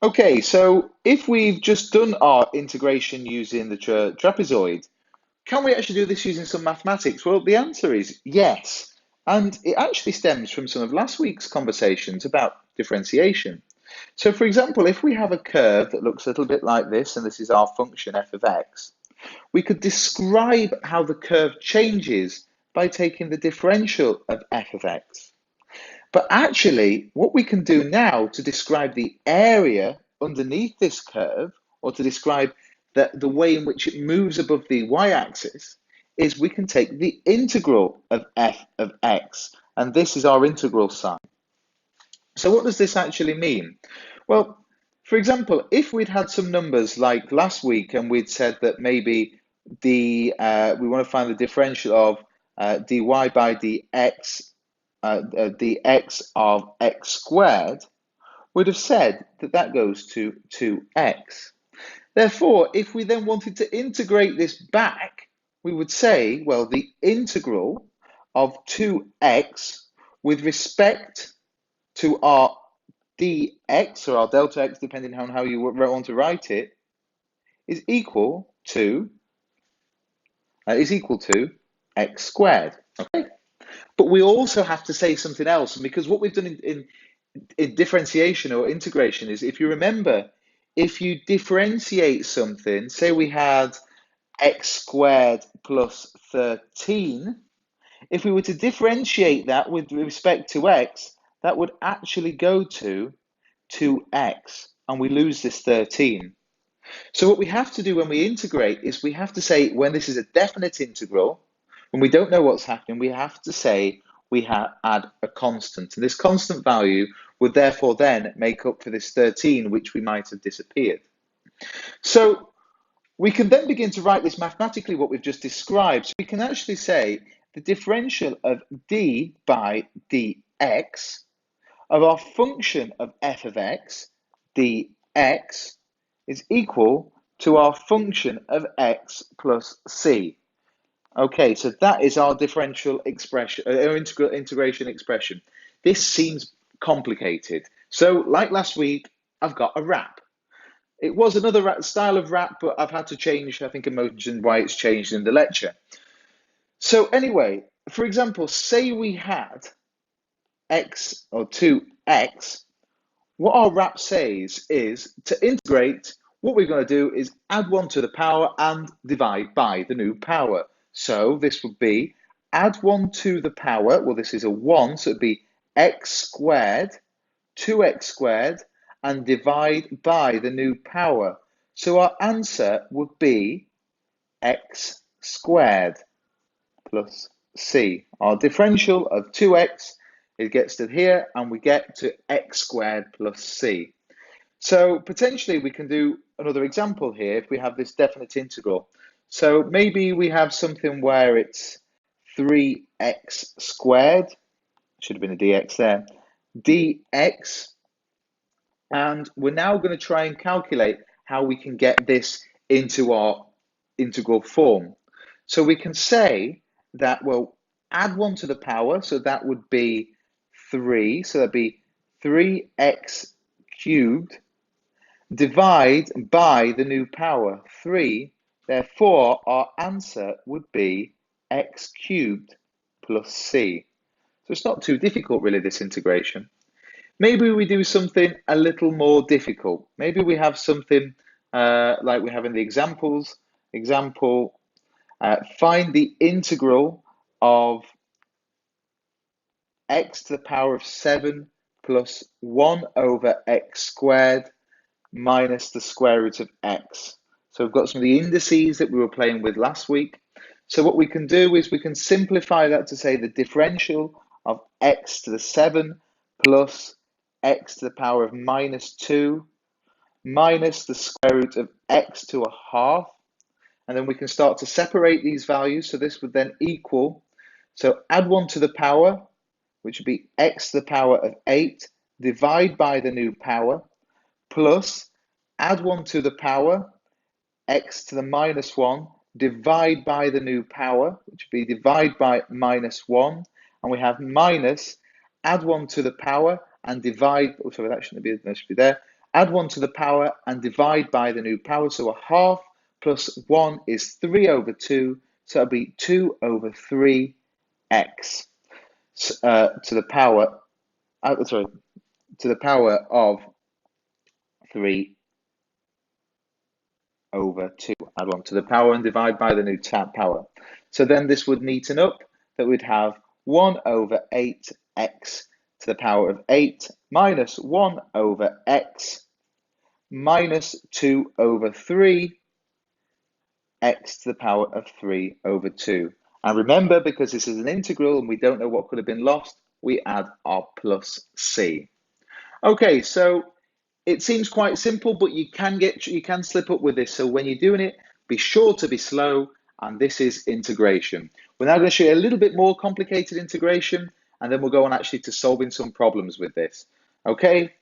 Okay, so if we've just done our integration using the trapezoid, can we actually do this using some mathematics? Well, the answer is yes. And it actually stems from some of last week's conversations about differentiation. So for example, if we have a curve that looks a little bit like this, and this is our function f of x, we could describe how the curve changes by taking the differential of f of x. But actually, what we can do now to describe the area underneath this curve, or to describe the way in which it moves above the y-axis, is we can take the integral of f of x, and this is our integral sign. So what does this actually mean? Well, for example, if we'd had some numbers like last week and we'd said that maybe we want to find the differential of dy by dx dx of x squared, we'd have said that that goes to 2x. Therefore, if we then wanted to integrate this back, we would say, well, the integral of 2x with respect to our dx, or our delta x, depending on how you want to write it, is equal to x squared. Okay, but we also have to say something else, because what we've done in differentiation or integration is, if you remember, if you differentiate something, say we had x squared plus 13, if we were to differentiate that with respect to x, that would actually go to 2x, and we lose this 13. So what we have to do when we integrate is we have to say, when this is a definite integral, when we don't know what's happening, we have to say we add a constant. And this constant value would therefore then make up for this 13, which we might have disappeared. So we can then begin to write this mathematically, what we've just described. So we can actually say the differential of d by dx of our function of f of x, dx, is equal to our function of x plus c. Okay, so that is our differential expression, our integration expression. This seems complicated. So, like last week, I've got a wrap. It was another style of wrap, but I've had to change, I think I mentioned why it's changed in the lecture. So anyway, for example, say we had x or 2x, what our wrap says is to integrate, what we're going to do is add 1 to the power and divide by the new power. So this would be add 1 to the power, well, this is a 1, so it'd be x squared, 2x squared, and divide by the new power. So our answer would be x squared plus c. Our differential of 2x, it gets to here, and we get to x squared plus c. So potentially we can do another example here if we have this definite integral. So maybe we have something where it's 3x squared, should have been a dx there, dx, and we're now going to try and calculate how we can get this into our integral form. So we can say that, well, add 1 to the power, so that would be 3, so that'd be 3x cubed, divide by the new power, 3, therefore our answer would be x cubed plus c. So it's not too difficult really, this integration. Maybe we do something a little more difficult. Maybe we have something like we have in the examples. Example, find the integral of x to the power of 7 plus 1 over x squared minus the square root of x. So we've got some of the indices that we were playing with last week. So what we can do is we can simplify that to say the differential of x to the 7 plus x to the power of minus 2 minus the square root of x to a half. And then we can start to separate these values. So this would then equal, so add 1 to the power, which would be x to the power of 8, divide by the new power, plus add 1 to the power, x to the minus 1, divide by the new power, which would be divide by minus 1, and we have minus, add 1 to the power, and divide, oh sorry, that shouldn't be, that should be there, add 1 to the power and divide by the new power. So a half plus 1 is 3 over 2. So it'll be 2 over 3x to the power, to the power of 3 over 2. Add 1 to the power and divide by the new power. So then this would neaten up that we'd have 1 over 8x to the power of 8 minus 1 over x minus 2 over 3 x to the power of 3 over 2. And remember, because this is an integral and we don't know what could have been lost, we add our plus c. Okay, so it seems quite simple, but you can slip up with this. So when you're doing it, be sure to be slow, and this is integration. We're now going to show you a little bit more complicated integration, and then we'll go on actually to solving some problems with this. Okay,